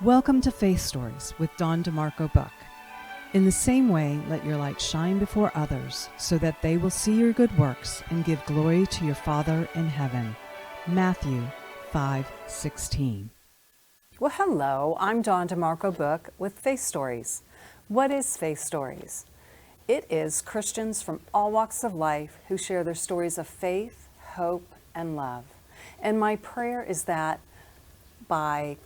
Welcome to Faith Stories with Dawn DeMarco Buck. In the same way, let your light shine before others so that they will see your good works and give glory to your Father in heaven. Matthew 5:16. Well, hello, I'm Dawn DeMarco Buck with Faith Stories. What is Faith Stories? It is Christians from all walks of life who share their stories of faith, hope, and love. And my prayer is that by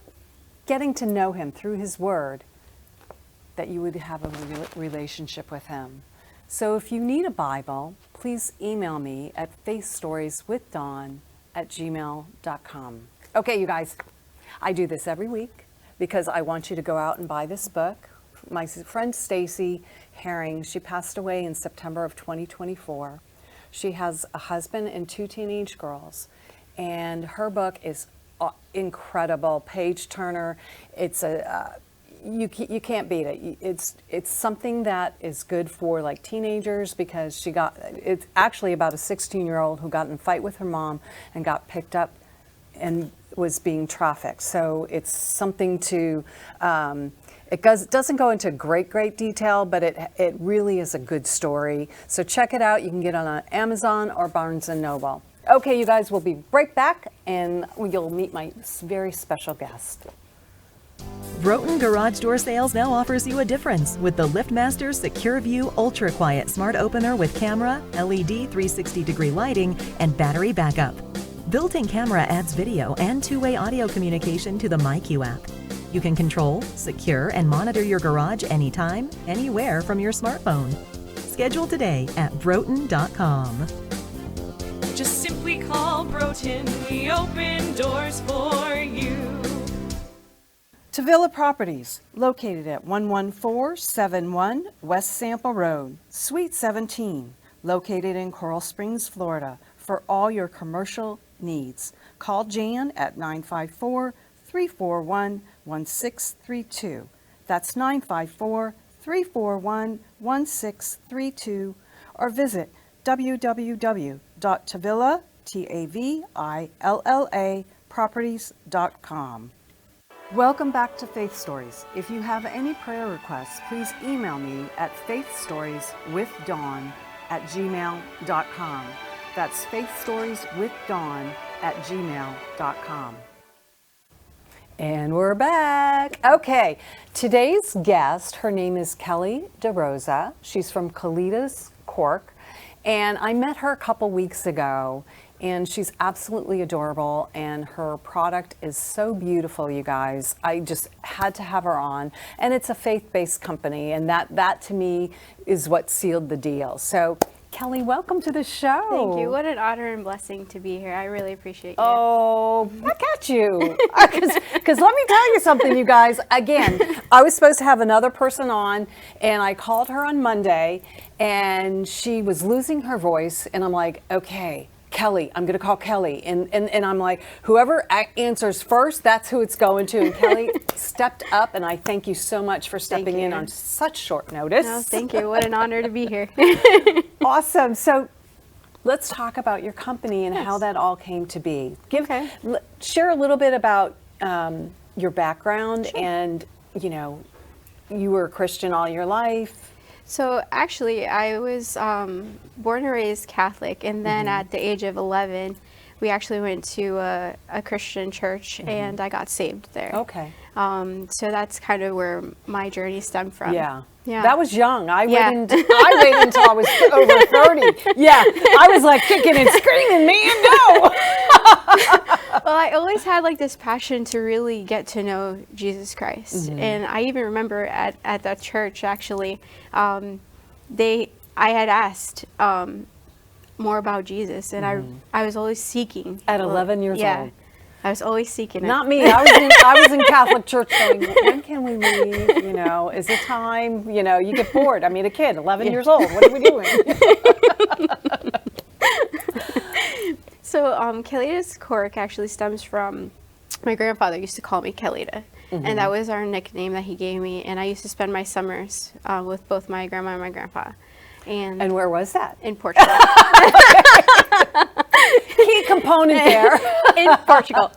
getting to know Him through His Word, that you would have a relationship with Him. So if you need a Bible, please email me at faithstorieswithdawn@gmail.com. Okay, you guys, I do this every week because I want you to go out and buy this book. My friend Stacy Herring, she passed away in September of 2024. She has a husband and 2 teenage girls, and her book is incredible, page turner. It's you can't beat it. It's something that is good for like teenagers because it's actually about a 16-year-old who got in a fight with her mom and got picked up and was being trafficked. So it's something to doesn't go into great detail, but it really is a good story. So check it out. You can get it on Amazon or Barnes & Noble. Okay, you guys, we'll be right back, and you'll meet my very special guest. Broughton Garage Door Sales now offers you a difference with the LiftMaster Secure View Ultra Quiet Smart Opener with camera, LED 360-degree lighting, and battery backup. Built-in camera adds video and two-way audio communication to the MyQ app. You can control, secure, and monitor your garage anytime, anywhere from your smartphone. Schedule today at broughton.com. Just simply call Broughton, we open doors for you. Tavilla Properties, located at 11471 West Sample Road, Suite 17, located in Coral Springs, Florida, for all your commercial needs. Call Jan at 954-341-1632. That's 954-341-1632, or visit www.tavilla properties.com. Welcome back to Faith Stories. If you have any prayer requests, please email me at faithstorieswithdawn@gmail.com. That's faithstorieswithdawn@gmail.com. And we're back. Okay, today's guest, her name is DaRosa. She's from Kelita, Cork, and I met her a couple weeks ago, and she's absolutely adorable, and her product is so beautiful, you guys. I just had to have her on, and it's a faith-based company, and that to me is what sealed the deal. So Kelly, welcome to the show. Thank you. What an honor and blessing to be here. I really appreciate you. Oh, back at you. Because let me tell you something, you guys. Again, I was supposed to have another person on, and I called her on Monday, and she was losing her voice, and I'm like, okay, Kelly, I'm going to call Kelly. And I'm like, whoever answers first, that's who it's going to. And Kelly stepped up, and I thank you so much for stepping in on such short notice. No, thank you. What an honor to be here. Awesome. So let's talk about your company and how that all came to be. Share a little bit about your background and, you were a Christian all your life. So actually, I was born and raised Catholic, and then at the age of 11, we actually went to a Christian church, and I got saved there. Okay. So that's kind of where my journey stemmed from. Yeah. Yeah. That was young. I waited until I was over 30. Yeah. I was like kicking and screaming, man, no. Well, I always had like this passion to really get to know Jesus Christ. And I even remember at that church, actually, I had asked more about Jesus, and I was always seeking. At 11 years old. I was always seeking it. Not me. I was in Catholic church going, when can we leave? Is it time? You get bored. I mean, a kid, 11 years old. What are we doing? So Kelita's Cork actually stems from, my grandfather used to call me Kelita. And that was our nickname that he gave me. And I used to spend my summers with both my grandma and my grandpa. And where was that? In Portugal. Key component there. In Portugal.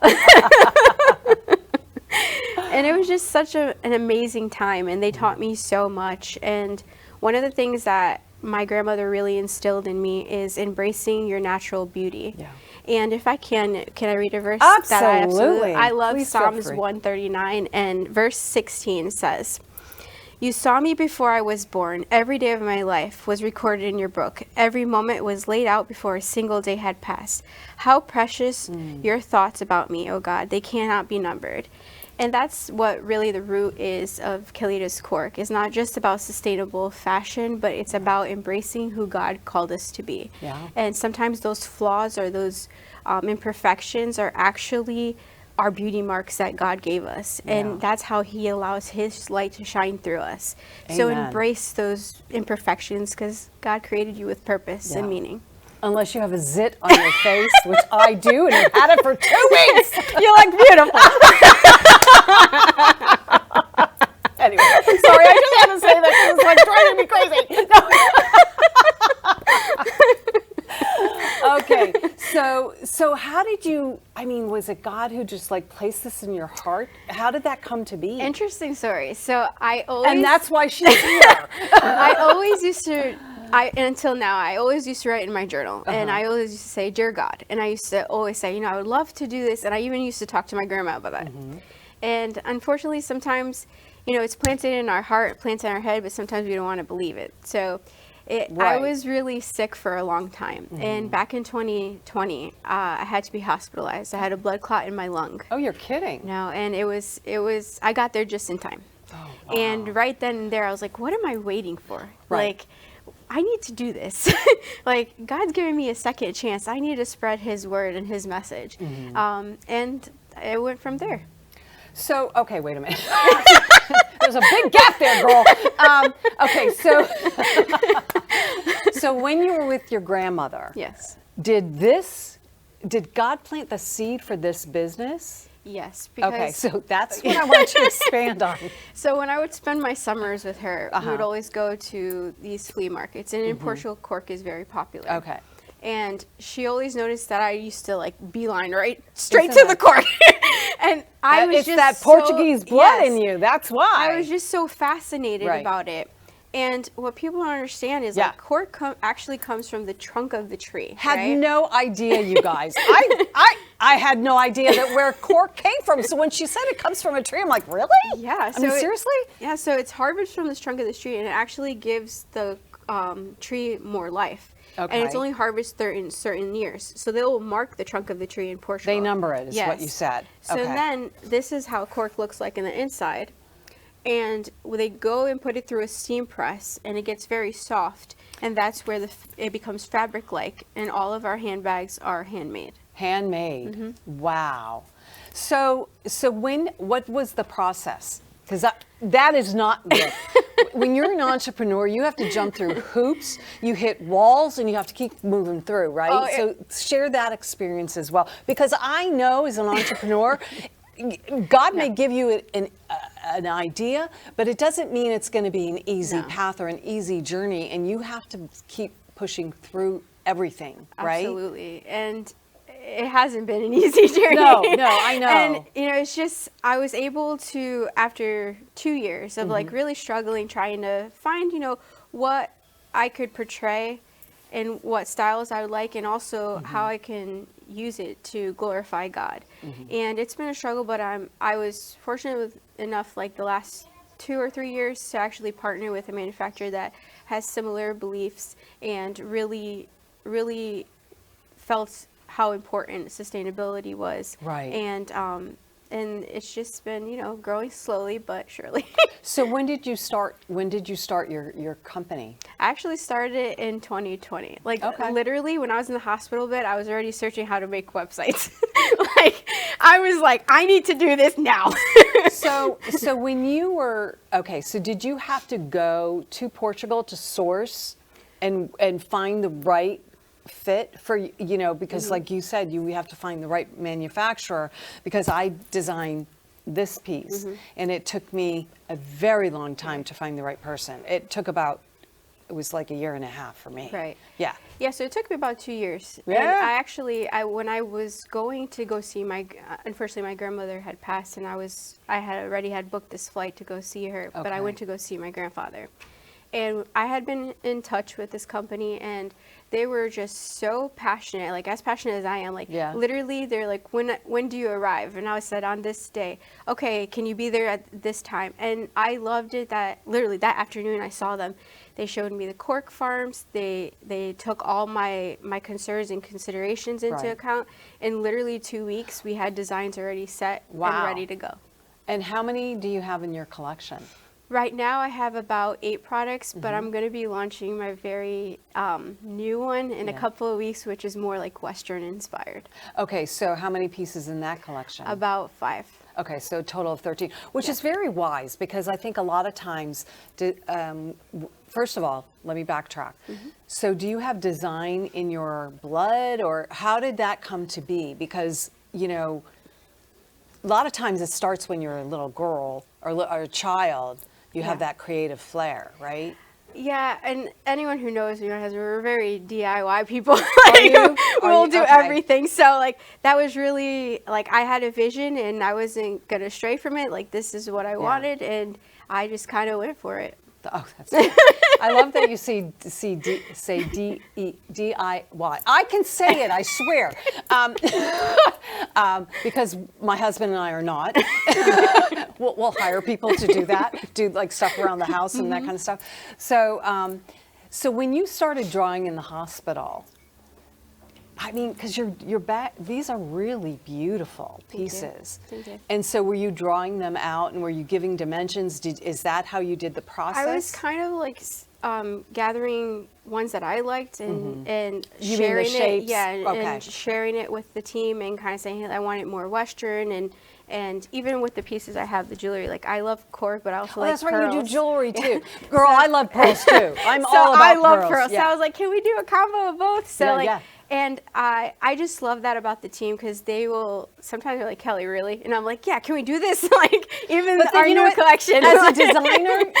And it was just such an amazing time, and they taught me so much. And one of the things that my grandmother really instilled in me is embracing your natural beauty. Yeah. And if I can I read a verse? Absolutely. I love Please feel Psalms free. 139, and verse 16 says, "You saw me before I was born. Every day of my life was recorded in your book. Every moment was laid out before a single day had passed. How precious your thoughts about me, O God. They cannot be numbered." And that's what really the root is of Kelita's Cork. It's not just about sustainable fashion, but it's about embracing who God called us to be. Yeah. And sometimes those flaws or those imperfections are actually our beauty marks that God gave us. Yeah. And that's how he allows his light to shine through us. So Amen. embrace those imperfections, because God created you with purpose and Yeah. meaning. Unless you have a zit on your face, which I do, and I've had it for 2 weeks. You look beautiful. Anyway, I'm sorry, I just had to say that because it's like driving me crazy. No. Okay, so how did you, I mean, was it God who just like placed this in your heart? How did that come to be? Interesting story. So I always... And that's why she's here. I always used to, until now, I always used to write in my journal, and I always used to say, "Dear God," and I used to always say, I would love to do this, and I even used to talk to my grandma about that. And unfortunately, sometimes, it's planted in our heart, planted in our head, but sometimes we don't want to believe it. So I Right. was really sick for a long time, and back in 2020, I had to be hospitalized. I had a blood clot in my lung. Oh, you're kidding. No, and it was, I got there just in time. Oh, wow. And right then and there, I was like, what am I waiting for? Right. Like, I need to do this. Like, God's giving me a second chance. I need to spread his word and his message. And it went from there. So, okay, wait a minute. There's a big gap there, girl. Okay, so when you were with your grandmother, Yes. did God plant the seed for this business? Yes. Because, Okay, so that's what I want you to expand on. So when I would spend my summers with her, we would always go to these flea markets. And in Portugal, Cork is very popular. Okay. And she always noticed that I used to like beeline right straight Isn't to the Cork. And I was It's just that so- Portuguese blood yes. in you. That's why. I was just so fascinated Right. about it. And what people don't understand is Yeah. like cork actually comes from the trunk of the tree. Had right? no idea, you guys. I had no idea that where cork came from. So when she said it comes from a tree, I'm like, really? Yeah. I mean, seriously? Yeah. So it's harvested from this trunk of the tree, and it actually gives the tree more life. Okay. And it's only harvested in certain years. So they will mark the trunk of the tree in Portugal. They number it, is what Yes. you said. So Okay. then this is how cork looks like in the inside. And they go and put it through a steam press, and it gets very soft. And that's where it becomes fabric-like. And all of our handbags are handmade. Handmade. Wow. So what was the process? Because that is not good. When you're an entrepreneur, you have to jump through hoops, you hit walls, and you have to keep moving through, right? Oh, so share that experience as well. Because I know as an entrepreneur, God may give you an idea, but it doesn't mean it's going to be an easy path or an easy journey, and you have to keep pushing through everything, right? Absolutely. And it hasn't been an easy journey. No, I know. And, it's just, I was able to, after 2 years of like really struggling, trying to find, what I could portray and what styles I would like, and also how I can use it to glorify God. And it's been a struggle, but I was fortunate enough, like the last 2 or 3 years, to actually partner with a manufacturer that has similar beliefs and really, really felt how important sustainability was. Right. And it's just been, growing slowly but surely. So when did you start your company? I actually started it in 2020. Like Okay. literally when I was in the hospital bed, I was already searching how to make websites. Like I was like, I need to do this now. So when you were, so did you have to go to Portugal to source and find the right fit for, because like you said, we have to find the right manufacturer, because I designed this piece and it took me a very long time to find the right person. It took about it was like a year and a half for me. Right. Yeah. Yeah, so it took me about 2 years. Yeah. And when I was going to go see unfortunately my grandmother had passed, and I had already booked this flight to go see her, but I Okay. went to go see my grandfather. And I had been in touch with this company, and they were just so passionate, like as passionate as I am. Like Yeah. literally, they're like, when do you arrive? And I said, on this day. Okay, can you be there at this time? And I loved it that literally that afternoon I saw them. They showed me the Cork farms. They took all my concerns and considerations into Right. account. In literally 2 weeks, we had designs already set Wow. and ready to go. And how many do you have in your collection? Right now, I have about 8 products, Mm-hmm. but I'm going to be launching my very new one in a Yeah. couple of weeks, which is more like Western inspired. Okay, so how many pieces in that collection? About 5. Okay, so a total of 13, which is very wise, because I think a lot of times, first of all, let me backtrack. So do you have design in your blood, or how did that come to be? Because, you know, a lot of times it starts when you're a little girl or a child. You have Yeah. that creative flair, right? Yeah, and anyone who knows me knows we're very DIY people. you? We'll Are you? do Okay. everything. So like that was really like I had a vision and I wasn't gonna stray from it. Like this is what I wanted, and I just kind of went for it. Oh, that's good. I love that you say DIY. I can say it, I swear. Because my husband and I are not. We'll hire people to do that, do like stuff around the house and that kind of stuff. So, so when you started drawing in the hospital, I mean, because these are really beautiful pieces. Thank you. And so were you drawing them out, and were you giving dimensions? Is that how you did the process? I was kind of like gathering ones that I liked and You mean the sharing it. shapes? Yeah, Okay. and sharing it with the team and kind of saying, hey, I want it more Western, and even with the pieces I have, the jewelry, like I love Cork, but I also like That's right, pearls. you do jewelry too. Girl, I love pearls too. I'm So all about I love pearls. pearls. Yeah. So I was like, can we do a combo of both? So Yeah, like, yeah. and I just love that about the team, because they will sometimes they're like, Kelly, really? And I'm like, yeah, can we do this? Like even But then, our you know new what? collection. As a designer,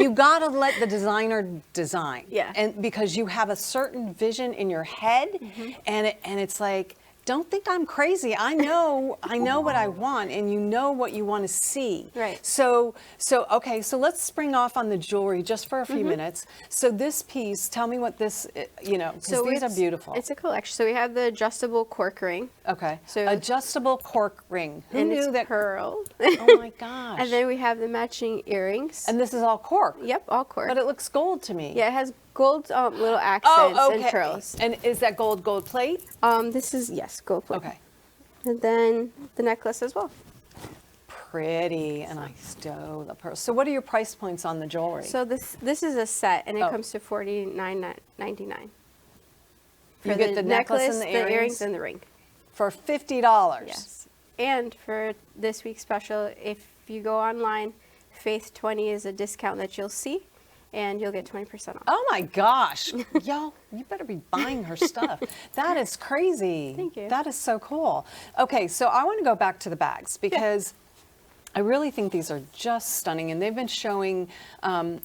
you gotta let the designer design. Yeah. And because you have a certain vision in your head, and it's like, don't think I'm crazy. I know what I want, and you know what you want to see. Right. So okay, so let's spring off on the jewelry just for a few minutes. So this piece, tell me what this, because these are it's- beautiful. It's a collection. So we have the adjustable cork ring. Okay. So- Adjustable cork ring. Who and knew it's that? pearl. Oh my gosh. And then we have the matching earrings. And this is all cork. Yep, all cork. But it looks gold to me. Yeah, it has gold little accents and pearls. And is that gold plate? This is, yes, gold plate. Okay. And then the necklace as well. Pretty. And I stow the pearls. So what are your price points on the jewelry? So this is a set, and it Oh. comes to $49.99. You get the necklace and the earrings? and the ring. for $50. Yes. And for this week's special, if you go online, Faith20 is a discount that you'll see, and you'll get 20% off. Oh my gosh. Y'all, you better be buying her stuff. That is crazy. Thank you. That is so cool. Okay, so I want to go back to the bags, because I really think these are just stunning, and they've been showing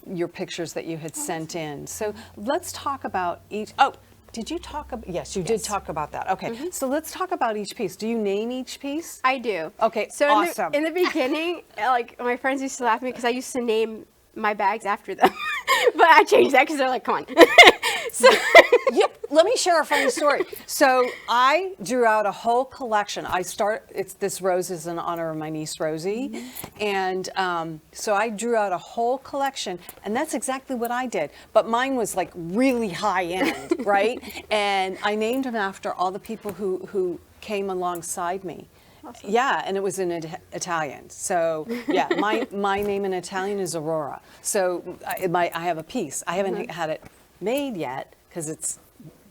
your pictures that you had sent in. So let's talk about each. Oh, did you talk about? Yes, you did talk about that. Okay, so let's talk about each piece. Do you name each piece? I do. Okay, So awesome. in the beginning, like my friends used to laugh at me because I used to name my bags after them, but I changed that because they're like, come on. So Yep. Let me share a funny story. So I drew out a whole collection. This rose is in honor of my niece Rosie, and so I drew out a whole collection, and that's exactly what I did. But mine was like really high end, right? And I named them after all the people who came alongside me. Awesome. Yeah, and it was in Italian. So yeah, my name in Italian is Aurora. So I have a piece. I haven't had it made yet because it's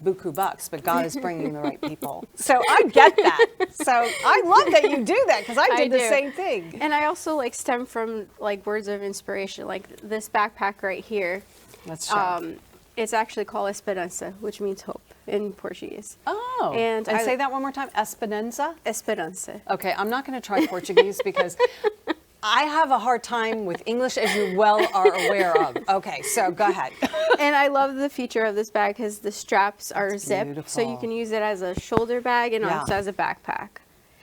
buku bucks, but God is bringing the right people. So I get that. So I love that you do that, because I did the do. same thing. And I also like stem from like words of inspiration, like this backpack right here. Let's show. It's actually called Esperança, which means hope in Portuguese. Oh, and say that one more time. Esperança. Esperança. Okay, I'm not going to try Portuguese because I have a hard time with English, as you well are aware of. Okay, so go ahead. And I love the feature of this bag because the straps are zipped, so you beautiful. can use it as a shoulder bag and Yeah. also as a backpack.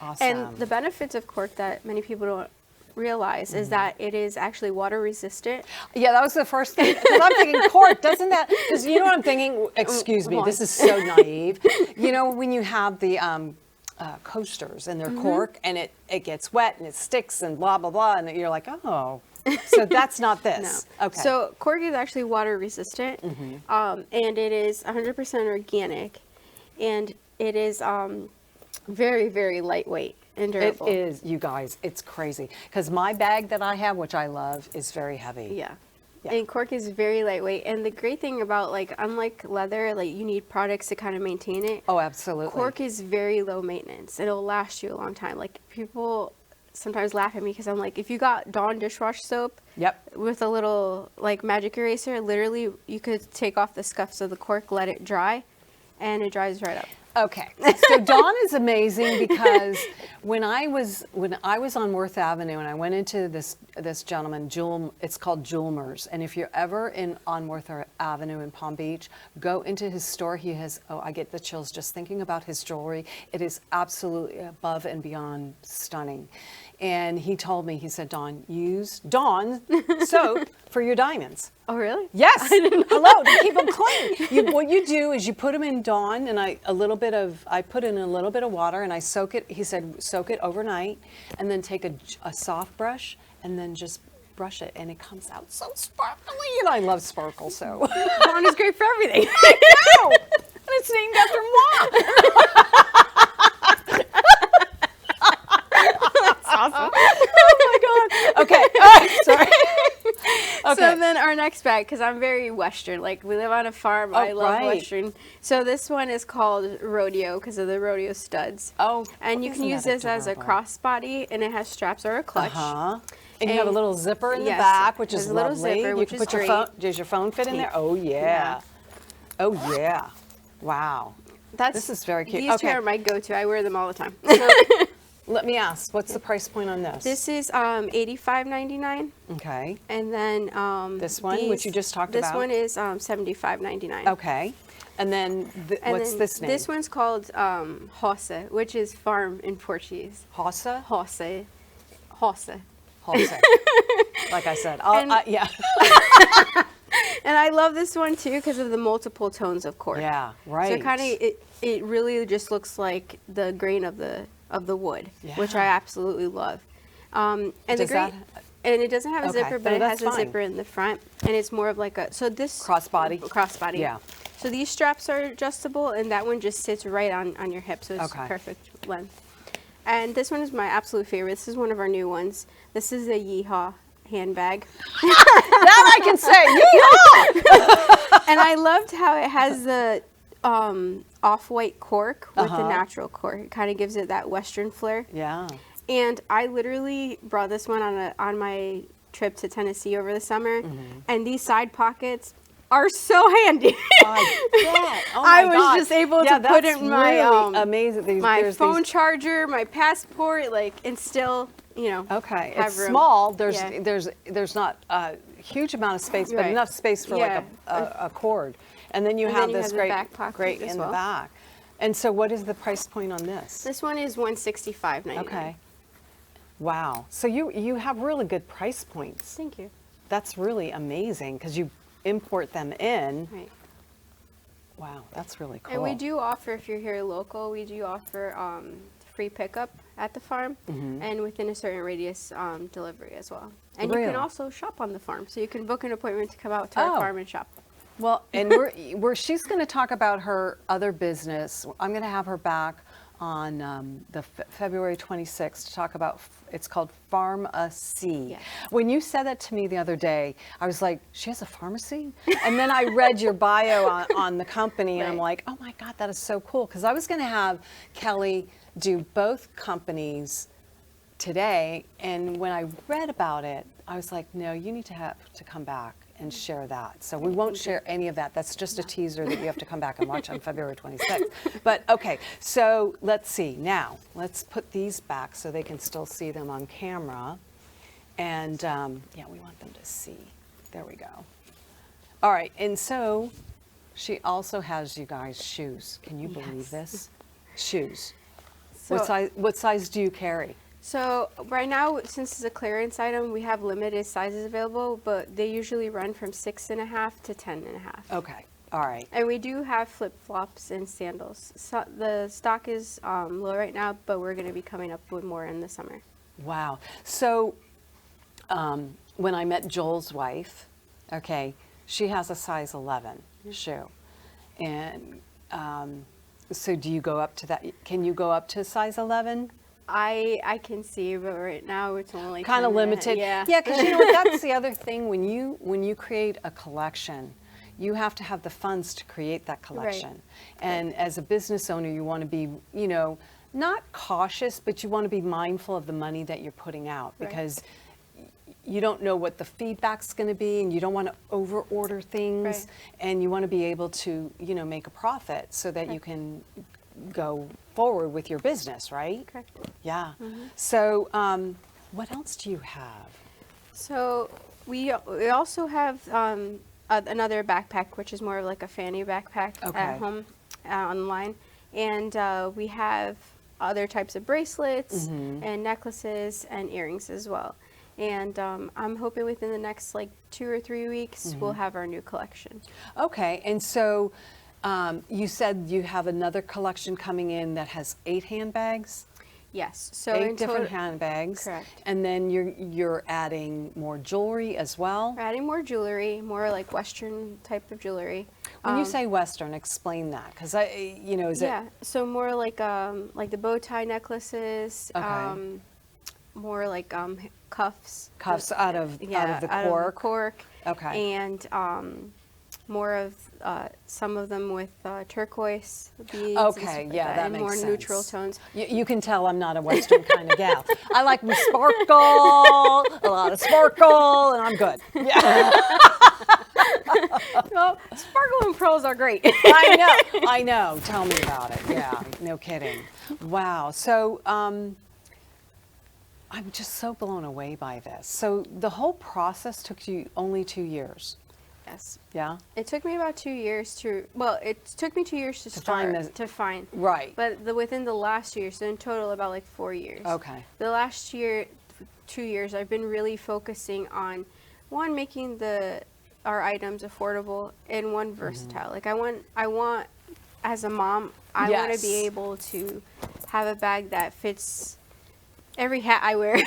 Awesome. And the benefits of cork that many people don't realize is that it is actually water resistant. Yeah, that was the first thing. Because I'm thinking cork, doesn't that? Because you know what I'm thinking? Excuse me, this is so naive. You know, when you have the coasters and they're cork and it gets wet and it sticks and blah, blah, blah. And you're like, oh. So that's not this. No. Okay. So cork is actually water resistant, and it is 100% organic, and it is very, very lightweight and it durable. is, you guys, it's crazy. Because my bag that I have, which I love, is very heavy. Yeah. Yeah. And cork is very lightweight. And the great thing about, like, unlike leather, like, you need products to kind of maintain it. Oh, absolutely. Cork is very low maintenance. It'll last you a long time. Like, people sometimes laugh at me because I'm like, if you got Dawn dishwash soap Yep. with a little, like, magic eraser, literally you could take off the scuffs of the cork, let it dry, and it dries right up. Okay, so Dawn is amazing because when I was on Worth Avenue and I went into this gentleman, it's called Julmer's, and if you're ever on Worth Avenue in Palm Beach, go into his store. He has, I get the chills just thinking about his jewelry. It is absolutely above and beyond stunning. And he told me, he said, Dawn, use Dawn soap for your diamonds. Oh, really? Yes. Hello, to keep them clean. What you do is you put them in Dawn, and I put in a little bit of water, and I soak it. He said soak it overnight, and then take a soft brush, and then just brush it, and it comes out so sparkly. And I love sparkle, so Dawn is great for everything. I know. And it's named after Mom. Awesome. Oh my God. Okay. All right. Sorry. Okay. So then our next bag, because I'm very Western, like we live on a farm, I love right. Western. So this one is called Rodeo because of the rodeo studs. Oh, And you can isn't use that this as a adorable? crossbody, and it has straps or a clutch. Uh-huh. And you have a And- little zipper in the yes, back, which it is has a little lovely. zipper, You which can is put your great. phone. Does your phone fit in there? Oh yeah. Yeah. Oh yeah. Wow. This is very cute. These two Okay. are my go-to. I wear them all the time. Let me ask, what's the price point on this? This is $85.99, Okay. and then This one, which you just talked about? This one is $75.99. Okay. And then And what's then this name? This one's called Roça, which is farm in Portuguese. Hossa? Roça. Roça. Hossa. Like I said. And- Yeah. And I love this one too because of the multiple tones of cork. Yeah, right. So kind of it really just looks like the grain of the wood, which Yeah. I absolutely love. And Does and it doesn't have a Okay. zipper, but No, it has that's a fine. zipper in the front, and it's more of like this Crossbody? Crossbody. Yeah. So these straps are adjustable, and that one just sits right on your hip, so it's Okay. perfect length. And this one is my absolute favorite. This is one of our new ones. This is a Yeehaw handbag. That I can say. Yeehaw! And I loved how it has the off-white cork with the Uh-huh. natural cork. It kind of gives it that Western flair. Yeah. And I literally brought this one on my trip to Tennessee over the summer, and these side pockets are so handy. I bet. Oh I my was God. just able Yeah, to put that's in my really amazing. my There's phone these- charger, my passport, like, and still, Okay, have it's room. small. There's Yeah. there's not a huge amount of space, but Right. enough space for Yeah. like a cord. And then you And have then you this have the great back pocket great as in well. the back. And so, what is the price point on this? This one is $165.99. Okay. Wow. So you have really good price points. Thank you. That's really amazing because you import them in. Right. Wow, that's really cool. And we do offer, if you're here local, we do offer free pickup at the farm, and within a certain radius, delivery as well. And you Really? can also shop on the farm, so you can book an appointment to come out to our Oh. farm and shop. Well, and she's going to talk about her other business. I'm going to have her back on February 26th to talk about. It's called Pharmacy. Yes. When you said that to me the other day, I was like, she has a pharmacy? And then I read your bio on the company, and I'm Right. like, oh my God, that is so cool. Because I was going to have Kelly do both companies today, and when I read about it, I was like, no, you need to have to come back and share that. So we won't share any of that. That's just a teaser that you have to come back and watch on February 26th. But okay, so let's see. Now, let's put these back so they can still see them on camera. And yeah, we want them to see. There we go. All right, and so she also has, you guys, shoes. Can you believe this? Shoes. So, What size do you carry? So right now, since it's a clearance item, we have limited sizes available, but they usually run from 6.5 to 10.5. Okay, all right. And we do have flip-flops and sandals. So the stock is low right now, but we're going to be coming up with more in the summer. Wow. So when I met Joel's wife, okay, she has a size 11 shoe. And so do you go up to that? Can you go up to size 11? I can see, but right now it's only Kind of limited. Yeah. Yeah, because you know what, that's the other thing. When you create a collection, you have to have the funds to create that collection. Right. And as a business owner, you want to be, you know, not cautious, but you want to be mindful of the money that you're putting out, Right. because you don't know what the feedback's going to be, and you don't want to over order things, Right. and you want to be able to, you know, make a profit so that you can go forward with your business, right? Correct. Yeah. So what else do you have? So we also have another backpack, which is more of like a fanny backpack Okay. at home online. And we have other types of bracelets and necklaces and earrings as well. And I'm hoping within the next like 2 or 3 weeks, we'll have our new collection. Okay, and so you said you have another collection coming in that has 8 handbags? Yes. So 8 in different total- handbags. Correct. And then you're adding more jewelry as well? We're adding more jewelry, more like Western type of jewelry. When you say Western, explain that, because you know, is Yeah, so more like the bow tie necklaces, Okay. more like cuffs. Cuffs out of the cork? cork. Okay. And more of some of them with turquoise beads. Okay, and yeah, that and makes more sense. neutral tones. You can tell I'm not a Western kind of gal. I like me sparkle, a lot of sparkle, and I'm good. Yeah. Well, sparkle and pearls are great. I know. Tell me about it. Yeah, no kidding. Wow. So I'm just so blown away by this. So the whole process took you only 2 years. Yes. Yeah. It took me about 2 years it took me 2 years to find start, to find. Right. But within the last year, so in total about like 4 years. Okay. The last 2 years, I've been really focusing on, one, making our items affordable, and one, versatile. Like I want, as a mom, I want Yes. to be able to have a bag that fits every hat I wear.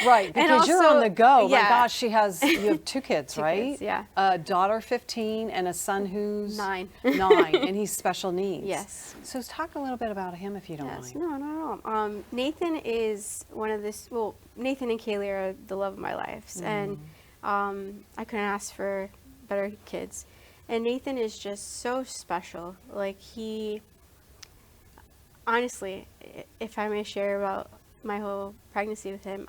Right, because you're on the go. Yeah. My gosh, you have 2 kids, Two right? kids, yeah. A daughter 15 and a son who's 9. 9, and he's special needs. Yes. So talk a little bit about him, if you don't Yes, mind. no, not at all. Nathan is Nathan and Kaylee are the love of my lives, and I couldn't ask for better kids. And Nathan is just so special. Like honestly, if I may share about my whole pregnancy with him,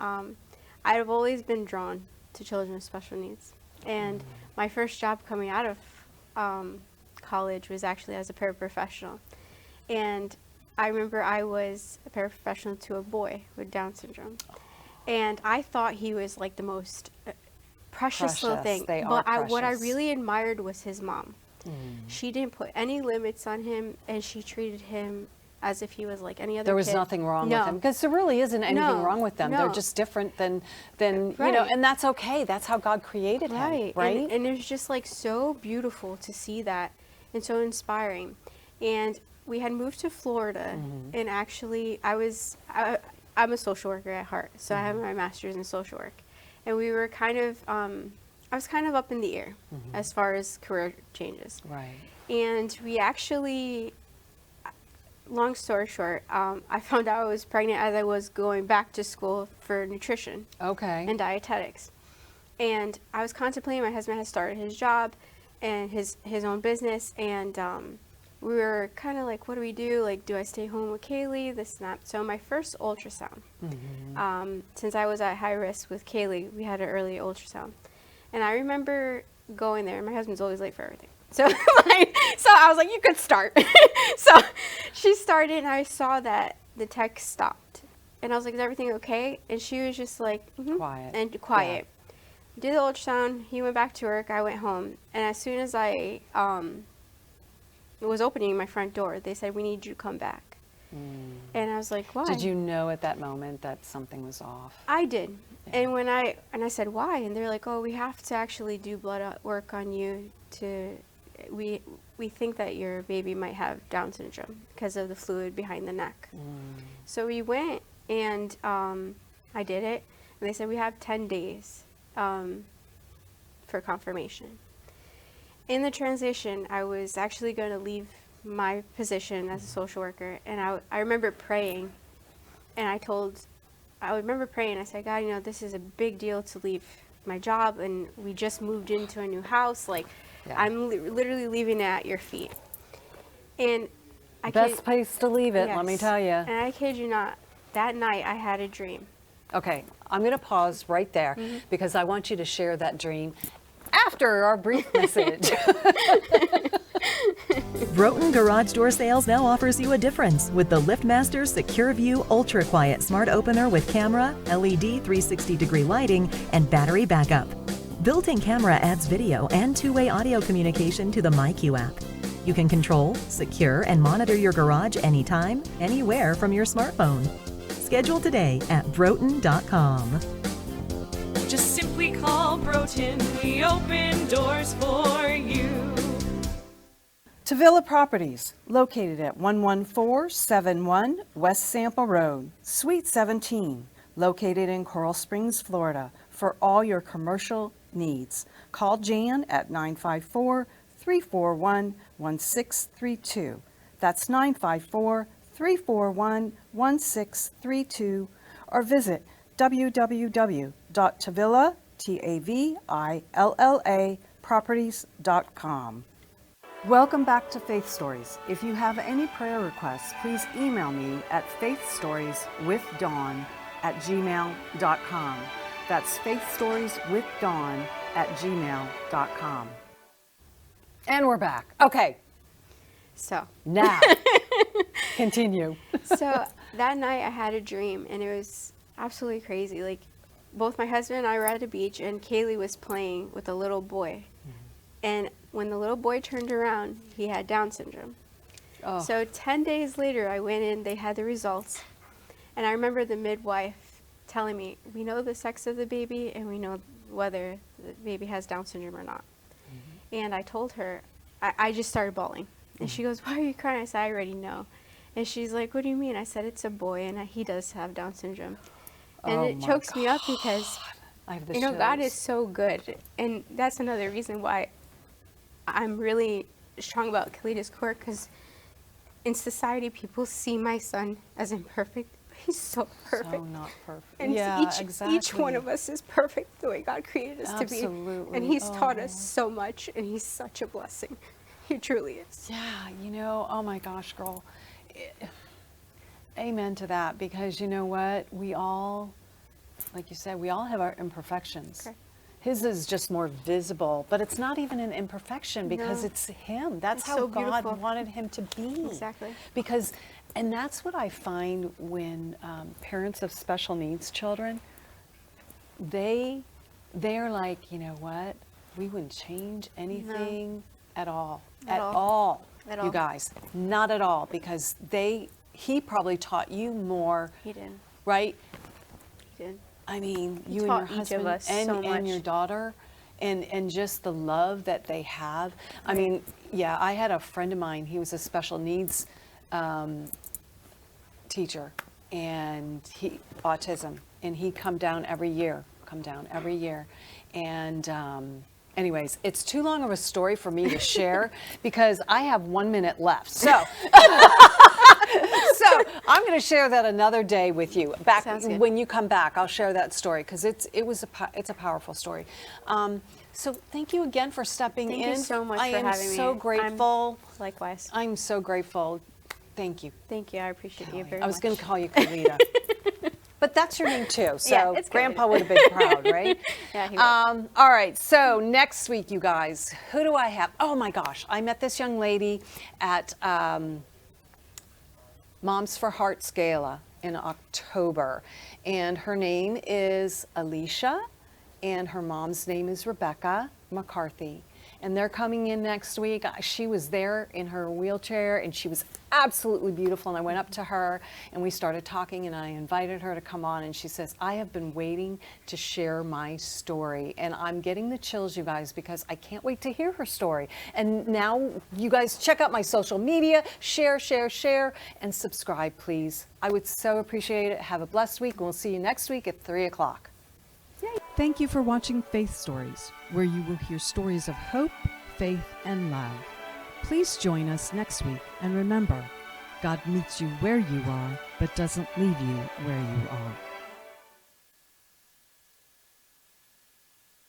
I've always been drawn to children with special needs. And my first job coming out of college was actually as a paraprofessional. And I remember I was a paraprofessional to a boy with Down syndrome. And I thought he was like the most precious little thing. They But are what I precious. really admired was his mom. She didn't put any limits on him, and she treated him as if he was like any other There was kid. nothing wrong No. with him, because there really isn't anything No, wrong with them. They're no. just different than you know, Right. and that's okay. That's how God created him, Right. right? And it's just like so beautiful to see that, and so inspiring. And we had moved to Florida, and actually I'm a social worker at heart, so I have my master's in social work. And we were kind of, I was kind of up in the air as far as career changes. Right. And we actually, long story short, I found out I was pregnant as I was going back to school for nutrition Okay. and dietetics. And I was contemplating, my husband had started his job and his own business, and we were kind of like, what do we do? Like, do I stay home with Kaylee, this and that? So my first ultrasound, since I was at high risk with Kaylee, we had an early ultrasound. And I remember going there, my husband's always late for everything. So, so I was like, you could start. So she started, and I saw that the tech stopped. And I was like, is everything okay? And she was just like, Quiet. And quiet. Did the ultrasound. He went back to work. I went home. And as soon as I was opening my front door, they said, we need you to come back. And I was like, why? Did you know at that moment that something was off? I did. And when I said, why? And they're like, oh, we have to actually do blood work on you we think that your baby might have Down syndrome because of the fluid behind the neck. So we went and I did it. And they said, we have 10 days for confirmation. In the transition, I was actually going to leave my position as a social worker. And I remember praying. And I remember praying. I said, God, you know, this is a big deal to leave my job. And we just moved into a new house. Like, I'm literally leaving it at your feet. And Best place to leave it, let me tell you. And I kid you not, that night I had a dream. Okay, I'm going to pause right there because I want you to share that dream after our brief message. Broughton Garage Door Sales now offers you a difference with the LiftMaster Secure View Ultra Quiet Smart Opener with camera, LED 360-degree lighting, and battery backup. Built-in camera adds video and two-way audio communication to the MyQ app. You can control, secure, and monitor your garage anytime, anywhere from your smartphone. Schedule today at broughton.com. Just simply call Broughton. We open doors for you. Tavilla Properties, located at 11471 West Sample Road, Suite 17, located in Coral Springs, Florida, for all your commercial needs. Call Jan at 954-341-1632. That's 954-341-1632, or visit www.tavilla.properties.com. Welcome back to Faith Stories. If you have any prayer requests, please email me at faithstorieswithdawn@gmail.com. That's faithstorieswithdawn@gmail.com. And we're back. Okay, So now continue. so that night I had a dream, and it was absolutely crazy. Like, both my husband and I were at the beach, and Kaylee was playing with a little boy. And when the little boy turned around, he had Down syndrome. Oh. So 10 days later, I went in, they had the results. And I remember the midwife telling me, we know the sex of the baby, and we know whether the baby has Down syndrome or not. And I told her, I just started bawling. And she goes, why are you crying? I said, I already know. And she's like, what do you mean? I said, it's a boy, and he does have Down syndrome. And it chokes me up because, I have the you know, God chills. is so good. And that's another reason why I'm really strong about Kelita's Cork, because in society, people see my son as imperfect. He's so perfect. So not perfect. And yeah, each one of us is perfect the way God created us to be. Absolutely. And he's taught us so much, and he's such a blessing. He truly is. Yeah, you know, oh my gosh, girl. Amen to that, because you know what? We all, like you said, we all have our imperfections. Okay. His is just more visible, but it's not even an imperfection because No. it's him. That's It's how so God beautiful. wanted him to be. Exactly. Because, and that's what I find when parents of special needs children, they're like, you know what? We wouldn't change anything at all. At At all. all. At You all. guys, not at all, because he probably taught you more, He did. right? He did. I mean, you and your taught each of husband us and, so and your much. daughter, and just the love that they have. I mean, yeah, I had a friend of mine, he was a special needs teacher, and autism, and he'd come down every year. And anyways, it's too long of a story for me to share because I have 1 minute left. So so I'm going to share that another day with you. Back Sounds good. when you come back, I'll share that story because it's a powerful story. So thank you again for stepping in. Thank you so much I for am having me. so grateful. Likewise. I'm so grateful. Thank you. Thank you. I appreciate you very I was much. going to call you Kelita. But that's your name too, so Yeah, it's Grandpa Kelita. would have been proud, right? Yeah, he would. All right, so next week, you guys, who do I have? Oh my gosh, I met this young lady at Moms for Hearts Gala, in October. And her name is Alicia, and her mom's name is Rebecca McCarthy. And they're coming in next week. She was there in her wheelchair, and she was absolutely beautiful. And I went up to her, and we started talking, and I invited her to come on. And she says, I have been waiting to share my story. And I'm getting the chills, you guys, because I can't wait to hear her story. And now, you guys, check out my social media, share, and subscribe, please. I would so appreciate it. Have a blessed week. We'll see you next week at 3 o'clock. Thank you for watching Faith Stories, where you will hear stories of hope, faith, and love. Please join us next week, and remember, God meets you where you are, but doesn't leave you where you are.